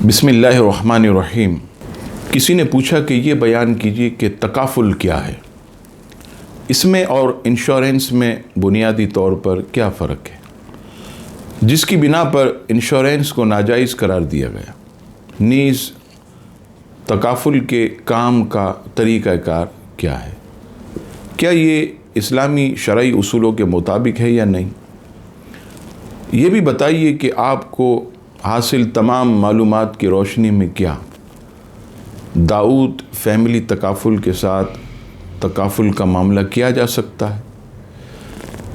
بسم اللہ الرحمن الرحیم۔ کسی نے پوچھا کہ یہ بیان کیجیے کہ تکافل کیا ہے، اس میں اور انشورنس میں بنیادی طور پر کیا فرق ہے، جس کی بنا پر انشورنس کو ناجائز قرار دیا گیا، نیز تکافل کے کام کا طریقہ کار کیا ہے، کیا یہ اسلامی شرعی اصولوں کے مطابق ہے یا نہیں۔ یہ بھی بتائیے کہ آپ کو حاصل تمام معلومات کی روشنی میں کیا داؤد فیملی تکافل کے ساتھ تکافل کا معاملہ کیا جا سکتا ہے،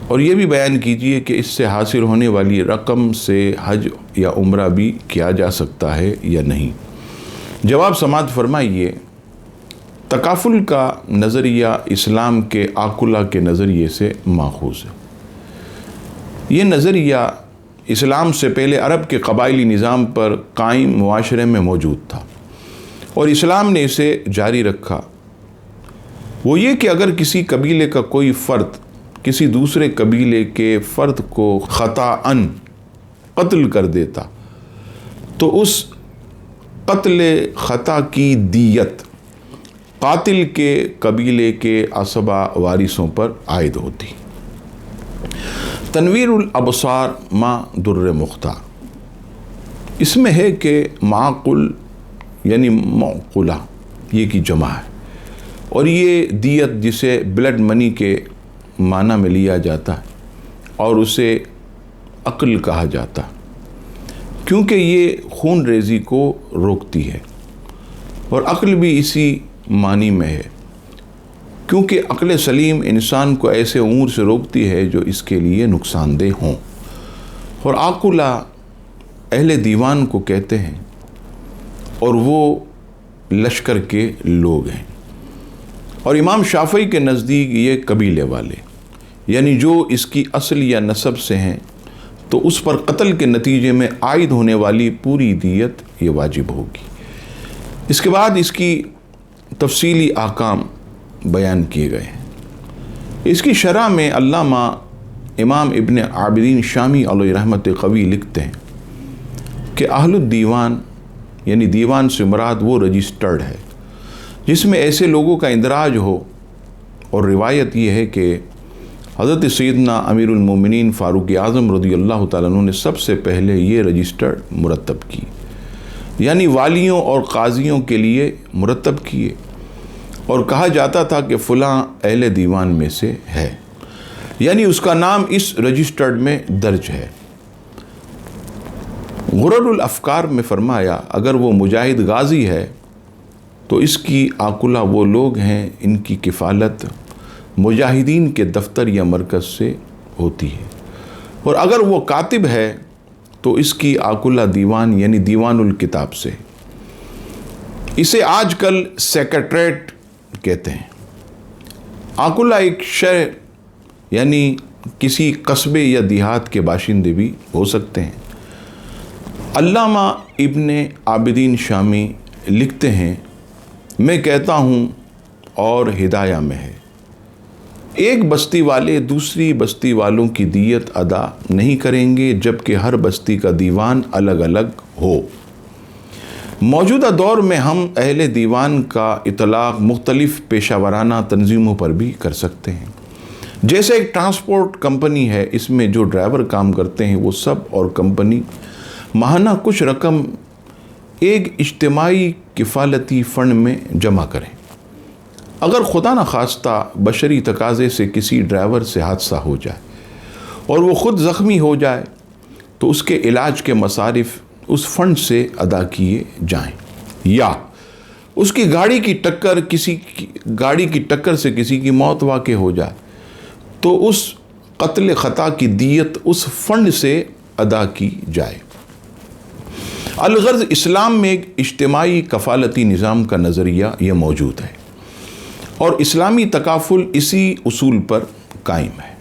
اور یہ بھی بیان کیجیے کہ اس سے حاصل ہونے والی رقم سے حج یا عمرہ بھی کیا جا سکتا ہے یا نہیں۔ جواب سماعت فرمائیے۔ تکافل کا نظریہ اسلام کے عاقلہ کے نظریے سے ماخوذ ہے۔ یہ نظریہ اسلام سے پہلے عرب کے قبائلی نظام پر قائم معاشرے میں موجود تھا، اور اسلام نے اسے جاری رکھا۔ وہ یہ کہ اگر کسی قبیلے کا کوئی فرد کسی دوسرے قبیلے کے فرد کو خطاً قتل کر دیتا تو اس قتل خطا کی دیت قاتل کے قبیلے کے عصبہ وارثوں پر عائد ہوتی۔ تنویر الابصار ما در مختار، اس میں ہے کہ معقل یعنی معقولہ یہ کی جمع ہے، اور یہ دیت جسے بلڈ منی کے معنی میں لیا جاتا ہے اور اسے عقل کہا جاتا ہے، کیونکہ یہ خون ریزی کو روکتی ہے، اور عقل بھی اسی معنی میں ہے، کیونکہ عقل سلیم انسان کو ایسے امور سے روکتی ہے جو اس کے لیے نقصان دہ ہوں، اور عاقلہ اہل دیوان کو کہتے ہیں، اور وہ لشکر کے لوگ ہیں، اور امام شافعی کے نزدیک یہ قبیلے والے یعنی جو اس کی اصل یا نسب سے ہیں تو اس پر قتل کے نتیجے میں عائد ہونے والی پوری دیت یہ واجب ہوگی۔ اس کے بعد اس کی تفصیلی احکام بیان کیے گئے ہیں۔ اس کی شرح میں علامہ امام ابن عابدین شامی علیہ رحمت قوی لکھتے ہیں کہ اہل الدیوان یعنی دیوان سے مراد وہ رجسٹرڈ ہے جس میں ایسے لوگوں کا اندراج ہو، اور روایت یہ ہے کہ حضرت سیدنا امیر المومنین فاروق اعظم رضی اللہ تعالیٰ عنہ نے سب سے پہلے یہ رجسٹر مرتب کی، یعنی والیوں اور قاضیوں کے لیے مرتب کیے، اور کہا جاتا تھا کہ فلاں اہل دیوان میں سے ہے، یعنی اس کا نام اس رجسٹرڈ میں درج ہے۔ غرر الافکار میں فرمایا اگر وہ مجاہد غازی ہے تو اس کی عاقلہ وہ لوگ ہیں ان کی کفالت مجاہدین کے دفتر یا مرکز سے ہوتی ہے، اور اگر وہ کاتب ہے تو اس کی عاقلہ دیوان یعنی دیوان الکتاب سے، اسے آج کل سیکریٹریٹ کہتے ہیں۔ عاقلہ ایک شہر یعنی کسی قصبے یا دیہات کے باشندے بھی ہو سکتے ہیں۔ علامہ ابن عابدین شامی لکھتے ہیں میں کہتا ہوں اور ہدایہ میں ہے، ایک بستی والے دوسری بستی والوں کی دیت ادا نہیں کریں گے جبکہ ہر بستی کا دیوان الگ الگ ہو۔ موجودہ دور میں ہم اہل دیوان کا اطلاق مختلف پیشہ ورانہ تنظیموں پر بھی کر سکتے ہیں، جیسے ایک ٹرانسپورٹ کمپنی ہے، اس میں جو ڈرائیور کام کرتے ہیں وہ سب اور کمپنی ماہانہ کچھ رقم ایک اجتماعی کفالتی فنڈ میں جمع کریں۔ اگر خدا نخواستہ بشری تقاضے سے کسی ڈرائیور سے حادثہ ہو جائے اور وہ خود زخمی ہو جائے تو اس کے علاج کے مصارف اس فنڈ سے ادا کیے جائیں، یا اس کی گاڑی کی ٹکر سے کسی کی موت واقع ہو جائے تو اس قتل خطا کی دیت اس فنڈ سے ادا کی جائے۔ الغرض اسلام میں ایک اجتماعی کفالتی نظام کا نظریہ یہ موجود ہے، اور اسلامی تکافل اسی اصول پر قائم ہے،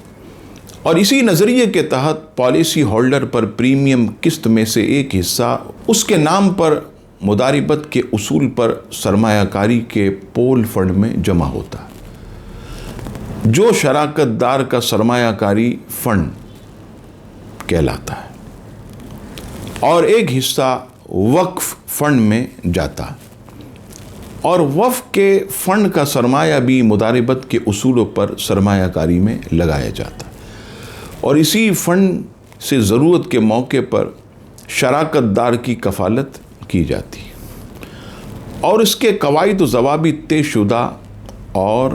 اور اسی نظریے کے تحت پالیسی ہولڈر پر پریمیم قسط میں سے ایک حصہ اس کے نام پر مداربت کے اصول پر سرمایہ کاری کے پول فنڈ میں جمع ہوتا ہے، جو شراکت دار کا سرمایہ کاری فنڈ کہلاتا ہے، اور ایک حصہ وقف فنڈ میں جاتا اور وقف کے فنڈ کا سرمایہ بھی مداربت کے اصولوں پر سرمایہ کاری میں لگایا جاتا اور اسی فنڈ سے ضرورت کے موقع پر شراکت دار کی کفالت کی جاتی اور اس کے قواعد و ضوابط طے شدہ اور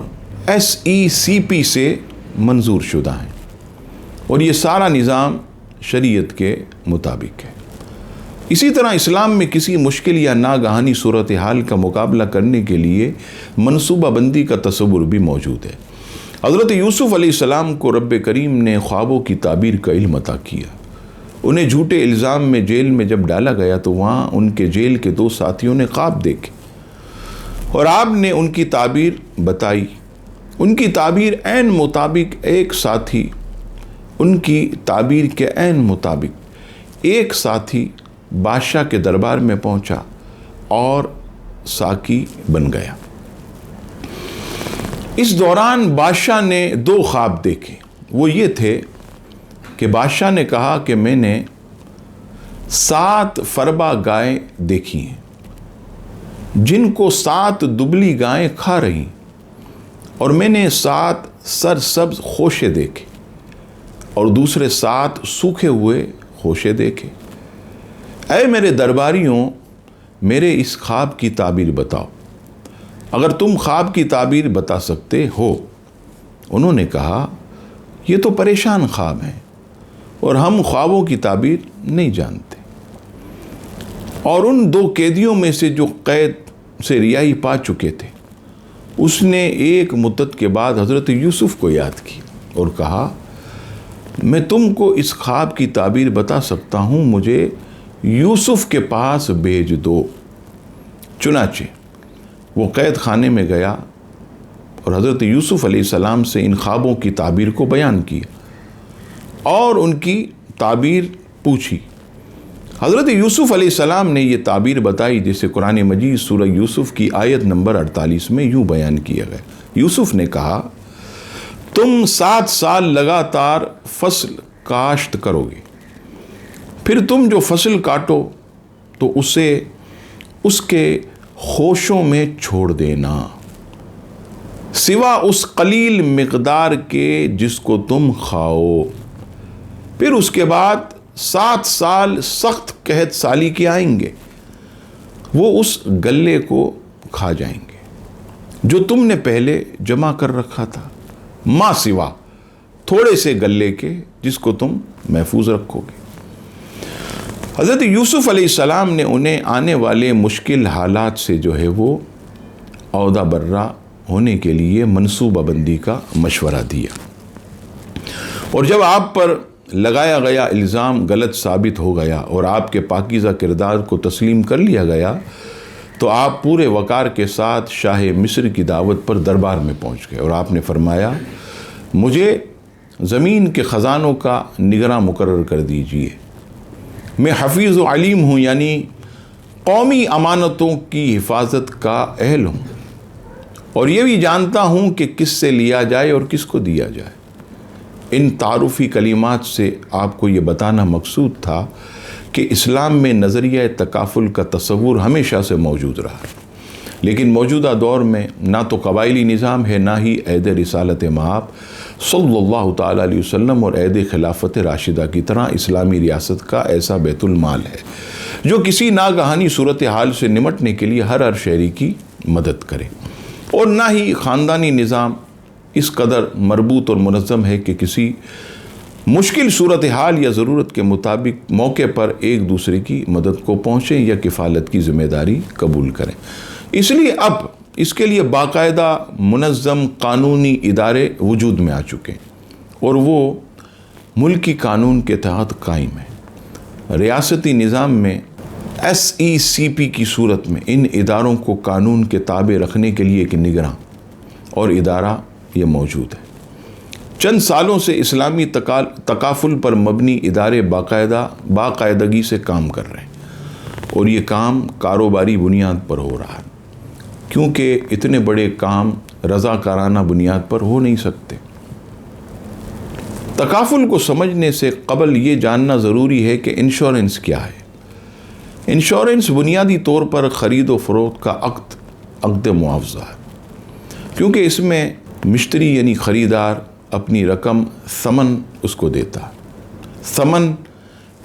SECP سے منظور شدہ ہیں اور یہ سارا نظام شریعت کے مطابق ہے۔ اسی طرح اسلام میں کسی مشکل یا ناگہانی صورتحال کا مقابلہ کرنے کے لیے منصوبہ بندی کا تصور بھی موجود ہے۔ حضرت یوسف علیہ السلام کو رب کریم نے خوابوں کی تعبیر کا علم عطا کیا۔ انہیں جھوٹے الزام میں جیل میں جب ڈالا گیا تو وہاں ان کے جیل کے 2 ساتھیوں نے خواب دیکھے اور آپ نے ان کی تعبیر بتائی۔ ان کی تعبیر عین مطابق ایک ساتھی ان کی تعبیر کے عین مطابق ایک ساتھی بادشاہ کے دربار میں پہنچا اور ساقی بن گیا۔ اس دوران بادشاہ نے 2 خواب دیکھے۔ وہ یہ تھے کہ بادشاہ نے کہا کہ میں نے 7 فربا گائیں دیکھی ہیں جن کو 7 دبلی گائیں کھا رہی اور میں نے 7 سرسبز خوشے دیکھے اور دوسرے 7 سوکھے ہوئے خوشے دیکھے۔ اے میرے درباریوں، میرے اس خواب کی تعبیر بتاؤ، اگر تم خواب کی تعبیر بتا سکتے ہو۔ انہوں نے کہا یہ تو پریشان خواب ہیں اور ہم خوابوں کی تعبیر نہیں جانتے۔ اور ان 2 قیدیوں میں سے جو قید سے رہائی پا چکے تھے اس نے ایک مدت کے بعد حضرت یوسف کو یاد کی اور کہا میں تم کو اس خواب کی تعبیر بتا سکتا ہوں، مجھے یوسف کے پاس بھیج دو۔ چنانچہ وہ قید خانے میں گیا اور حضرت یوسف علیہ السلام سے ان خوابوں کی تعبیر کو بیان کیا اور ان کی تعبیر پوچھی۔ حضرت یوسف علیہ السلام نے یہ تعبیر بتائی جسے قرآن مجید سورہ یوسف کی آیت نمبر 48 میں یوں بیان کیا گیا۔ یوسف نے کہا تم 7 سال لگاتار فصل کاشت کرو گے، پھر تم جو فصل کاٹو تو اسے اس کے خوشوں میں چھوڑ دینا، سوا اس قلیل مقدار کے جس کو تم کھاؤ۔ پھر اس کے بعد 7 سال سخت قحط سالی کے آئیں گے، وہ اس غلے کو کھا جائیں گے جو تم نے پہلے جمع کر رکھا تھا، ما سوا تھوڑے سے غلے کے جس کو تم محفوظ رکھو گے۔ حضرت یوسف علیہ السلام نے انہیں آنے والے مشکل حالات سے جو ہے وہ عہدہ برہ ہونے کے لیے منصوبہ بندی کا مشورہ دیا، اور جب آپ پر لگایا گیا الزام غلط ثابت ہو گیا اور آپ کے پاکیزہ کردار کو تسلیم کر لیا گیا تو آپ پورے وقار کے ساتھ شاہ مصر کی دعوت پر دربار میں پہنچ گئے اور آپ نے فرمایا مجھے زمین کے خزانوں کا نگراں مقرر کر دیجئے، میں حفیظ و علیم ہوں، یعنی قومی امانتوں کی حفاظت کا اہل ہوں، اور یہ بھی جانتا ہوں کہ کس سے لیا جائے اور کس کو دیا جائے۔ ان تعارفی کلمات سے آپ کو یہ بتانا مقصود تھا کہ اسلام میں نظریہ تکافل کا تصور ہمیشہ سے موجود رہا، لیکن موجودہ دور میں نہ تو قبائلی نظام ہے، نہ ہی عہد رسالت مآب صلی اللہ تعالیٰ علیہ وسلم اور عہد خلافت راشدہ کی طرح اسلامی ریاست کا ایسا بیت المال ہے جو کسی ناگہانی صورتحال سے نمٹنے کے لیے ہر شہری کی مدد کرے، اور نہ ہی خاندانی نظام اس قدر مربوط اور منظم ہے کہ کسی مشکل صورتحال یا ضرورت کے مطابق موقع پر ایک دوسرے کی مدد کو پہنچیں یا کفالت کی ذمہ داری قبول کریں۔ اس لیے اب اس کے لیے باقاعدہ منظم قانونی ادارے وجود میں آ چکے ہیں اور وہ ملکی قانون کے تحت قائم ہیں۔ ریاستی نظام میں SECP کی صورت میں ان اداروں کو قانون کے تابع رکھنے کے لیے ایک نگراں اور ادارہ یہ موجود ہے۔ چند سالوں سے اسلامی تکافل پر مبنی ادارے باقاعدگی سے کام کر رہے ہیں اور یہ کام کاروباری بنیاد پر ہو رہا ہے، کیونکہ اتنے بڑے کام رضاکارانہ بنیاد پر ہو نہیں سکتے۔ تکافل کو سمجھنے سے قبل یہ جاننا ضروری ہے کہ انشورنس کیا ہے۔ انشورنس بنیادی طور پر خرید و فروخت کا عقد معاوضہ ہے، کیونکہ اس میں مشتری یعنی خریدار اپنی رقم ثمن اس کو دیتا ہے۔ ثمن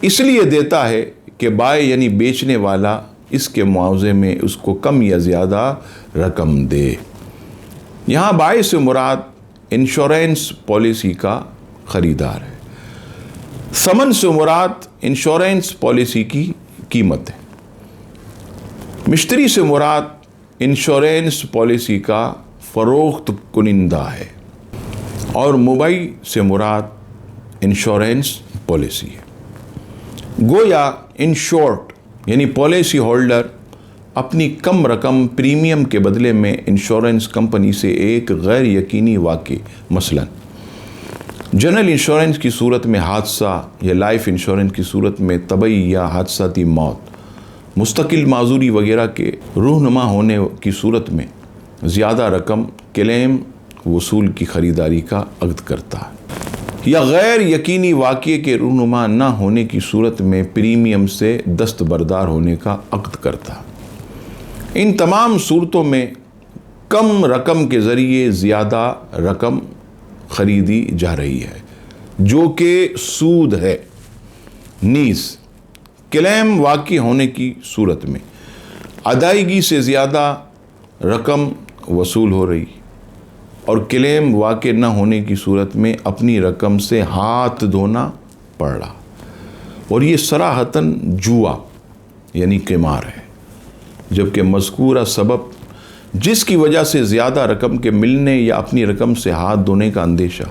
اس لیے دیتا ہے کہ بائع یعنی بیچنے والا اس کے معاوضے میں اس کو کم یا زیادہ رقم دے۔ یہاں بائع سے مراد انشورنس پالیسی کا خریدار ہے۔ ثمن سے مراد انشورنس پالیسی کی قیمت ہے۔ مشتری سے مراد انشورنس پالیسی کا فروخت کنندہ ہے، اور مبیع سے مراد انشورنس پالیسی ہے۔ گویا ان شارٹ یعنی پالیسی ہولڈر اپنی کم رقم پریمیم کے بدلے میں انشورنس کمپنی سے ایک غیر یقینی واقع، مثلا جنرل انشورنس کی صورت میں حادثہ یا لائف انشورنس کی صورت میں طبعی یا حادثاتی موت، مستقل معذوری وغیرہ کے رونما ہونے کی صورت میں زیادہ رقم کلیم وصول کی خریداری کا عقد کرتا ہے، یا غیر یقینی واقعے کے رونما نہ ہونے کی صورت میں پریمیم سے دستبردار ہونے کا عقد کرتا ہے۔ ان تمام صورتوں میں کم رقم کے ذریعے زیادہ رقم خریدی جا رہی ہے، جو کہ سود ہے۔ نیز کلیم واقع ہونے کی صورت میں ادائیگی سے زیادہ رقم وصول ہو رہی، اور کلیم واقع نہ ہونے کی صورت میں اپنی رقم سے ہاتھ دھونا پڑ رہا، اور یہ صراحتاً جوا یعنی قمار ہے، جبکہ مذکورہ سبب جس کی وجہ سے زیادہ رقم کے ملنے یا اپنی رقم سے ہاتھ دھونے کا اندیشہ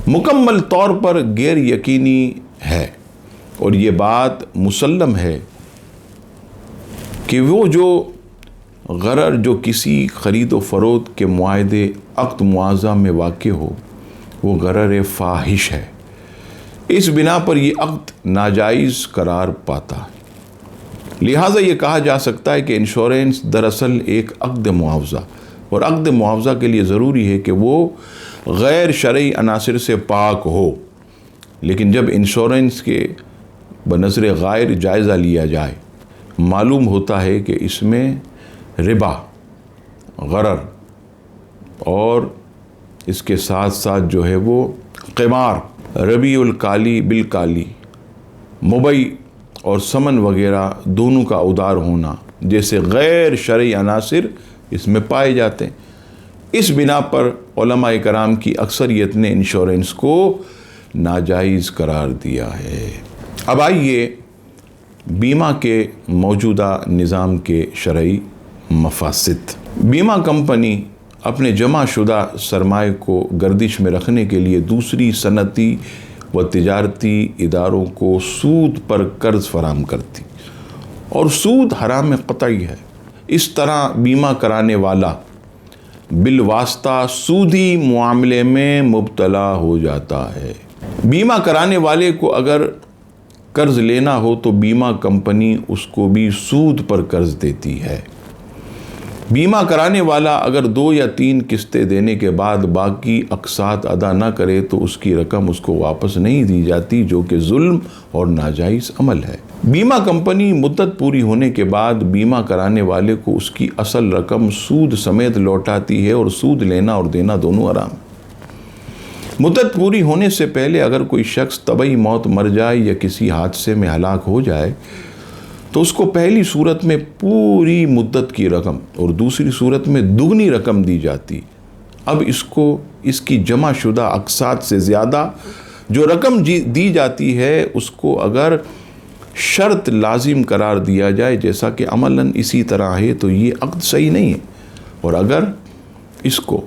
مکمل طور پر غیر یقینی ہے، اور یہ بات مسلم ہے کہ وہ جو غرر جو کسی خرید و فروخت کے معاہدے عقد معاوضہ میں واقع ہو وہ غرر فاحش ہے۔ اس بنا پر یہ عقد ناجائز قرار پاتا ہے۔ لہٰذا یہ کہا جا سکتا ہے کہ انشورنس دراصل ایک عقد معاوضہ، اور عقد معاوضہ کے لیے ضروری ہے کہ وہ غیر شرعی عناصر سے پاک ہو۔ لیکن جب انشورنس کے بنظر غائر جائزہ لیا جائے، معلوم ہوتا ہے کہ اس میں ربا، غرر اور اس کے ساتھ ساتھ جو ہے وہ قمار، ربیع الکالی بالکالی، مبیع اور ثمن وغیرہ دونوں کا ادار ہونا جیسے غیر شرعی عناصر اس میں پائے جاتے ہیں۔ اس بنا پر علماء کرام کی اکثریت نے انشورنس کو ناجائز قرار دیا ہے۔ اب آئیے بیمہ کے موجودہ نظام کے شرعی مفاسد۔ بیمہ کمپنی اپنے جمع شدہ سرمایہ کو گردش میں رکھنے کے لیے دوسری صنعتی و تجارتی اداروں کو سود پر قرض فراہم کرتی، اور سود حرام قطعی ہے۔ اس طرح بیمہ کرانے والا بالواسطہ سودی معاملے میں مبتلا ہو جاتا ہے۔ بیمہ کرانے والے کو اگر قرض لینا ہو تو بیمہ کمپنی اس کو بھی سود پر قرض دیتی ہے۔ بیمہ کرانے والا اگر 2 یا 3 قسطیں دینے کے بعد باقی اقساط ادا نہ کرے تو اس کی رقم اس کو واپس نہیں دی جاتی، جو کہ ظلم اور ناجائز عمل ہے۔ بیمہ کمپنی مدت پوری ہونے کے بعد بیمہ کرانے والے کو اس کی اصل رقم سود سمیت لوٹاتی ہے، اور سود لینا اور دینا دونوں حرام ہے۔ مدت پوری ہونے سے پہلے اگر کوئی شخص طبعی موت مر جائے یا کسی حادثے میں ہلاک ہو جائے تو اس کو پہلی صورت میں پوری مدت کی رقم اور دوسری صورت میں دگنی رقم دی جاتی۔ اب اس کو اس کی جمع شدہ اقساط سے زیادہ جو رقم دی جاتی ہے اس کو اگر شرط لازم قرار دیا جائے جیسا کہ عملاً اسی طرح ہے تو یہ عقد صحیح نہیں ہے، اور اگر اس کو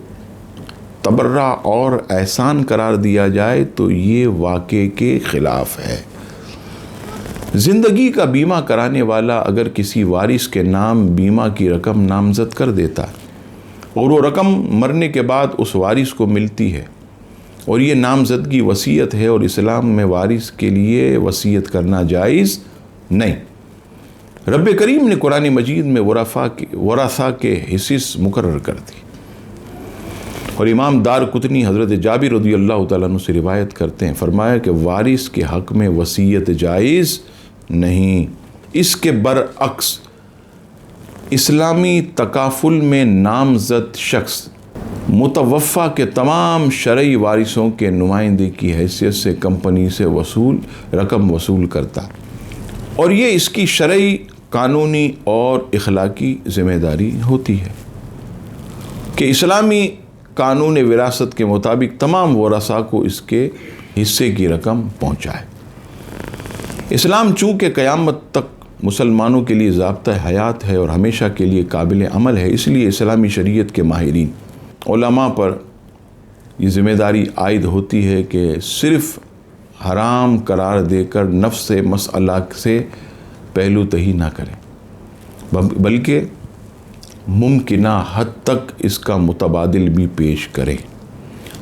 تبرع اور احسان قرار دیا جائے تو یہ واقعے کے خلاف ہے۔ زندگی کا بیمہ کرانے والا اگر کسی وارث کے نام بیمہ کی رقم نامزد کر دیتا اور وہ رقم مرنے کے بعد اس وارث کو ملتی ہے، اور یہ نامزدگی وصیت ہے، اور اسلام میں وارث کے لیے وصیت کرنا جائز نہیں۔ رب کریم نے قرآن مجید میں ورثہ کے حصص مقرر کر دی، اور امام دار قطنی حضرت جابر رضی اللہ تعالیٰ عنہ سے روایت کرتے ہیں، فرمایا کہ وارث کے حق میں وصیت جائز نہیں، اس کے برعکس اسلامی تکافل میں نامزد شخص متوفی کے تمام شرعی وارثوں کے نمائندے کی حیثیت سے کمپنی سے رقم وصول کرتا، اور یہ اس کی شرعی، قانونی اور اخلاقی ذمہ داری ہوتی ہے کہ اسلامی قانون وراثت کے مطابق تمام ورثاء کو اس کے حصے کی رقم پہنچائے۔ اسلام چونکہ قیامت تک مسلمانوں کے لیے ضابطہ حیات ہے اور ہمیشہ کے لیے قابل عمل ہے، اس لیے اسلامی شریعت کے ماہرین علماء پر یہ ذمہ داری عائد ہوتی ہے کہ صرف حرام قرار دے کر نفس مسئلہ سے پہلو تہی نہ کریں، بلکہ ممکنہ حد تک اس کا متبادل بھی پیش کریں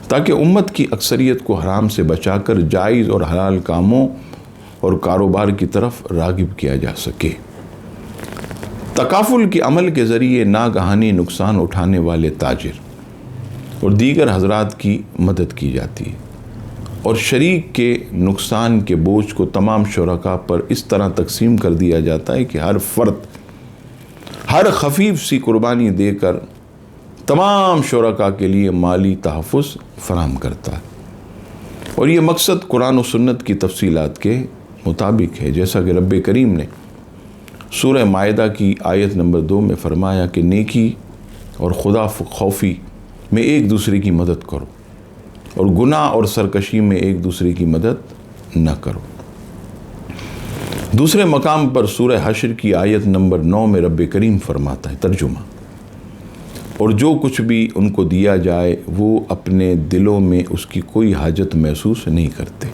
تاکہ امت کی اکثریت کو حرام سے بچا کر جائز اور حلال کاموں اور کاروبار کی طرف راغب کیا جا سکے۔ تکافل کے عمل کے ذریعے ناگہانی نقصان اٹھانے والے تاجر اور دیگر حضرات کی مدد کی جاتی ہے، اور شریک کے نقصان کے بوجھ کو تمام شرکاء پر اس طرح تقسیم کر دیا جاتا ہے کہ ہر فرد ہر خفیف سی قربانی دے کر تمام شرکاء کے لیے مالی تحفظ فراہم کرتا ہے، اور یہ مقصد قرآن و سنت کی تفصیلات کے مطابق ہے، جیسا کہ رب کریم نے سورہ مائدہ کی آیت نمبر 2 میں فرمایا کہ نیکی اور خدا خوفی میں ایک دوسرے کی مدد کرو اور گناہ اور سرکشی میں ایک دوسرے کی مدد نہ کرو۔ دوسرے مقام پر سورہ حشر کی آیت نمبر 9 میں رب کریم فرماتا ہے، ترجمہ، اور جو کچھ بھی ان کو دیا جائے وہ اپنے دلوں میں اس کی کوئی حاجت محسوس نہیں کرتے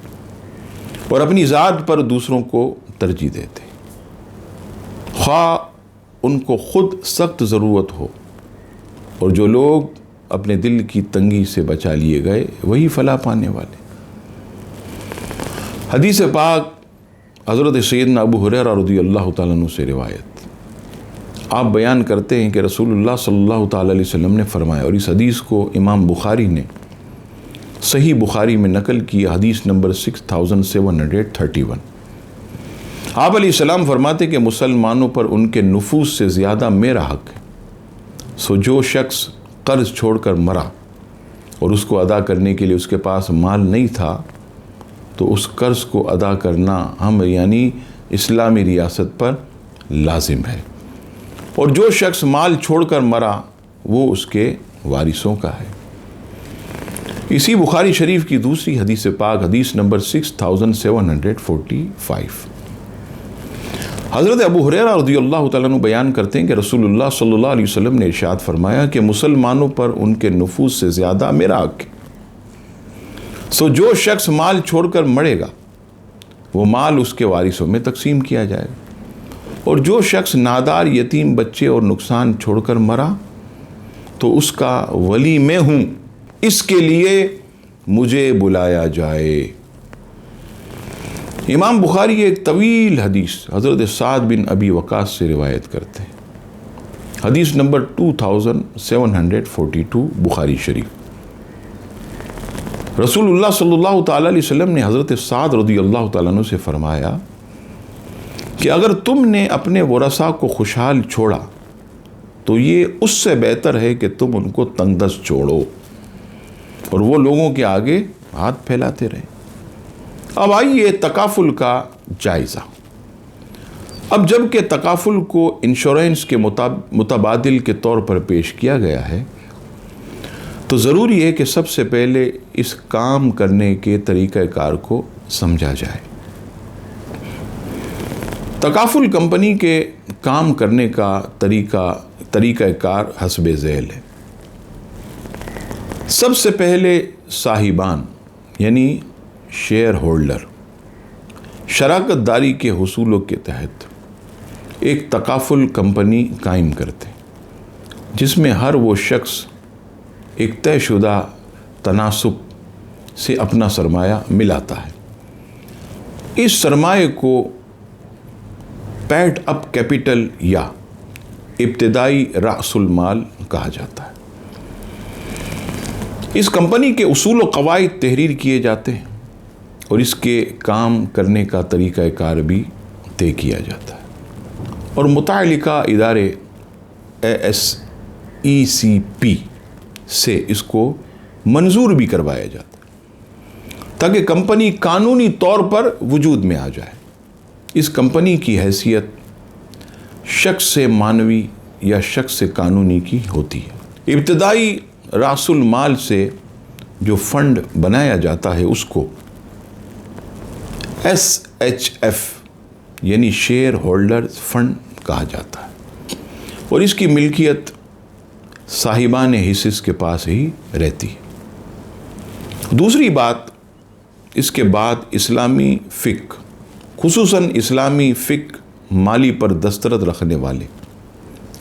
اور اپنی ذات پر دوسروں کو ترجیح دیتے، خواہ ان کو خود سخت ضرورت ہو، اور جو لوگ اپنے دل کی تنگی سے بچا لیے گئے وہی فلاح پانے والے۔ حدیث پاک حضرت سیدنا ابو ہریرہ رضی اللہ تعالیٰ عنہ سے روایت، آپ بیان کرتے ہیں کہ رسول اللہ صلی اللہ تعالیٰ علیہ وسلم نے فرمایا، اور اس حدیث کو امام بخاری نے صحیح بخاری میں نقل کی، حدیث نمبر 6731۔ آپ علیہ السلام فرماتے کہ مسلمانوں پر ان کے نفوس سے زیادہ میرا حق ہے، سو جو شخص قرض چھوڑ کر مرا اور اس کو ادا کرنے کے لیے اس کے پاس مال نہیں تھا تو اس قرض کو ادا کرنا ہم یعنی اسلامی ریاست پر لازم ہے، اور جو شخص مال چھوڑ کر مرا وہ اس کے وارثوں کا ہے۔ اسی بخاری شریف کی دوسری حدیث پاک، حدیث نمبر 6745، حضرت ابو ہریرہ رضی اللہ تعالیٰ عنہ بیان کرتے ہیں کہ رسول اللہ صلی اللہ علیہ وسلم نے ارشاد فرمایا کہ مسلمانوں پر ان کے نفوس سے زیادہ میرا حق ہے، سو جو شخص مال چھوڑ کر مرے گا وہ مال اس کے وارثوں میں تقسیم کیا جائے گا، اور جو شخص نادار یتیم بچے اور نقصان چھوڑ کر مرا تو اس کا ولی میں ہوں، اس کے لیے مجھے بلایا جائے۔ امام بخاری ایک طویل حدیث حضرت سعد بن ابی وقاص سے روایت کرتے ہیں، حدیث نمبر 2742 بخاری شریف۔ رسول اللہ صلی اللہ تعالیٰ علیہ وسلم نے حضرت سعد رضی اللہ تعالیٰ عنہ سے فرمایا کہ اگر تم نے اپنے ورثاء کو خوشحال چھوڑا تو یہ اس سے بہتر ہے کہ تم ان کو تنگ دست چھوڑو اور وہ لوگوں کے آگے ہاتھ پھیلاتے رہیں۔ اب آئیے تکافل کا جائزہ۔ اب جب کہ تکافل کو انشورنس کے متبادل کے طور پر پیش کیا گیا ہے تو ضروری ہے کہ سب سے پہلے اس کام کرنے کے طریقہ کار کو سمجھا جائے۔ تکافل کمپنی کے کام کرنے کا طریقہ کار حسب ذیل ہے۔ سب سے پہلے صاحبان یعنی شیئر ہولڈر شراکت داری کے حصولوں کے تحت ایک تکافل کمپنی قائم کرتے ہیں جس میں ہر وہ شخص ایک طے شدہ تناسب سے اپنا سرمایہ ملاتا ہے۔ اس سرمایہ کو پیڈ اپ کیپٹل یا ابتدائی رأس المال کہا جاتا ہے۔ اس کمپنی کے اصول و قواعد تحریر کیے جاتے ہیں اور اس کے کام کرنے کا طریقہ کار بھی طے کیا جاتا ہے۔ اور متعلقہ ادارے ASECP سے اس کو منظور بھی کروایا جاتا ہے تاکہ کمپنی قانونی طور پر وجود میں آ جائے۔ اس کمپنی کی حیثیت شخص معنوی یا شخص قانونی کی ہوتی ہے۔ ابتدائی راس المال سے جو فنڈ بنایا جاتا ہے اس کو SHF یعنی شیئر ہولڈرز فنڈ کہا جاتا ہے، اور اس کی ملکیت صاحبان حصص کے پاس ہی رہتی ہے۔ دوسری بات، اس کے بعد اسلامی فقہ، خصوصاً اسلامی فقہ مالی پر دسترس رکھنے والے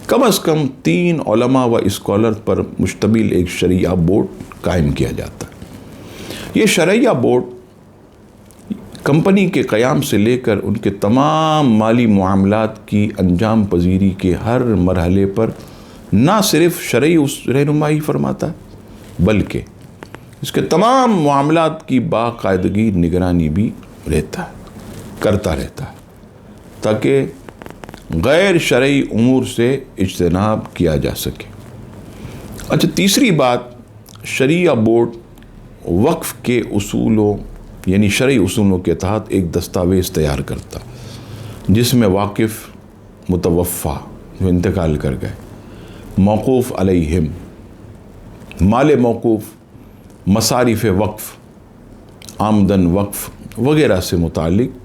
کم از کم 3 علماء و اسکالر پر مشتمل ایک شرعیہ بورڈ قائم کیا جاتا ہے۔ یہ شرعیہ بورڈ کمپنی کے قیام سے لے کر ان کے تمام مالی معاملات کی انجام پذیری کے ہر مرحلے پر نہ صرف شرعی رہنمائی فرماتا ہے بلکہ اس کے تمام معاملات کی باقاعدگی نگرانی بھی کرتا رہتا ہے تاکہ غیر شرعی امور سے اجتناب کیا جا سکے۔ اچھا، تیسری بات، شرعیہ بورڈ وقف کے اصولوں یعنی شرعی اصولوں کے تحت ایک دستاویز تیار کرتا جس میں واقف، متوفی جو انتقال کر گئے، موقوف علیہم، مال موقوف، مصارف وقف، آمدن وقف وغیرہ سے متعلق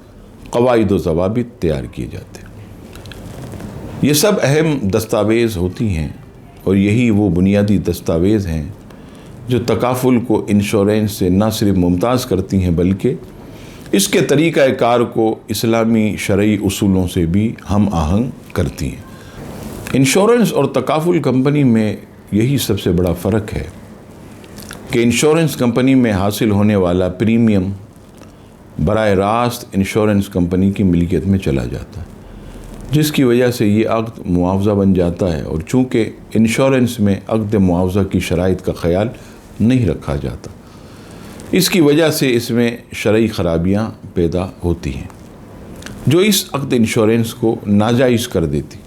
قواعد و ضوابط تیار کیے جاتے ہیں۔ یہ سب اہم دستاویز ہوتی ہیں اور یہی وہ بنیادی دستاویز ہیں جو تکافل کو انشورنس سے نہ صرف ممتاز کرتی ہیں بلکہ اس کے طریقہ کار کو اسلامی شرعی اصولوں سے بھی ہم آہنگ کرتی ہیں۔ انشورنس اور تکافل کمپنی میں یہی سب سے بڑا فرق ہے کہ انشورنس کمپنی میں حاصل ہونے والا پریمیم براہ راست انشورنس کمپنی کی ملکیت میں چلا جاتا ہے، جس کی وجہ سے یہ عقد معاوضہ بن جاتا ہے، اور چونکہ انشورنس میں عقد معاوضہ کی شرائط کا خیال نہیں رکھا جاتا، اس کی وجہ سے اس میں شرعی خرابیاں پیدا ہوتی ہیں جو اس عقد انشورنس کو ناجائز کر دیتی۔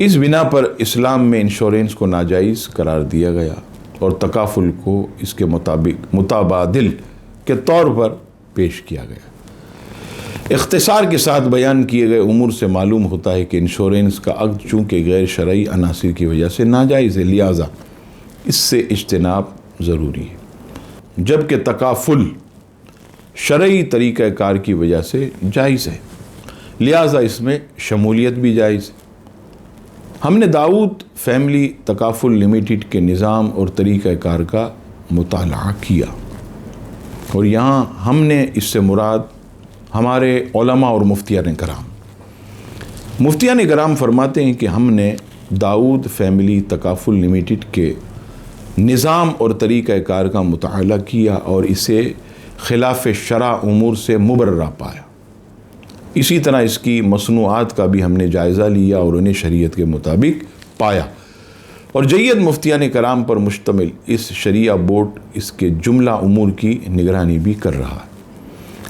اس بنا پر اسلام میں انشورنس کو ناجائز قرار دیا گیا اور تکافل کو اس کے متبادل کے طور پر پیش کیا گیا۔ اختصار کے ساتھ بیان کیے گئے امور سے معلوم ہوتا ہے کہ انشورنس کا عقد چونکہ غیر شرعی عناصر کی وجہ سے ناجائز ہے، لہٰذا اس سے اجتناب ضروری ہے، جبکہ تکافل شرعی طریقہ کار کی وجہ سے جائز ہے، لہٰذا اس میں شمولیت بھی جائز ہے۔ ہم نے داؤد فیملی تکافل لمیٹڈ کے نظام اور طریقہ کار کا مطالعہ کیا، اور یہاں ہم نے اس سے مراد ہمارے علماء اور مفتیان کرام فرماتے ہیں کہ ہم نے داؤد فیملی تکافل لمیٹڈ کے نظام اور طریقہ کار کا مطالعہ کیا اور اسے خلاف شرع امور سے مبرہ پایا۔ اسی طرح اس کی مصنوعات کا بھی ہم نے جائزہ لیا اور انہیں شریعت کے مطابق پایا، اور جید مفتیان کرام پر مشتمل اس شرعیہ بورڈ اس کے جملہ امور کی نگرانی بھی کر رہا ہے،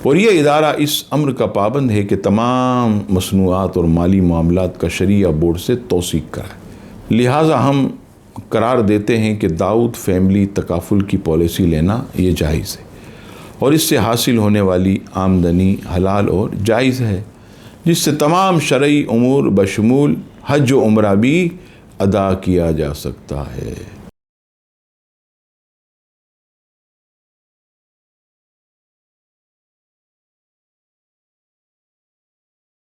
اور یہ ادارہ اس امر کا پابند ہے کہ تمام مصنوعات اور مالی معاملات کا شرعیہ بورڈ سے توثیق کرائے۔ لہٰذا ہم قرار دیتے ہیں کہ داؤد فیملی تکافل کی پالیسی لینا یہ جائز ہے، اور اس سے حاصل ہونے والی آمدنی حلال اور جائز ہے، جس سے تمام شرعی امور بشمول حج و عمرہ بھی ادا کیا جا سکتا ہے۔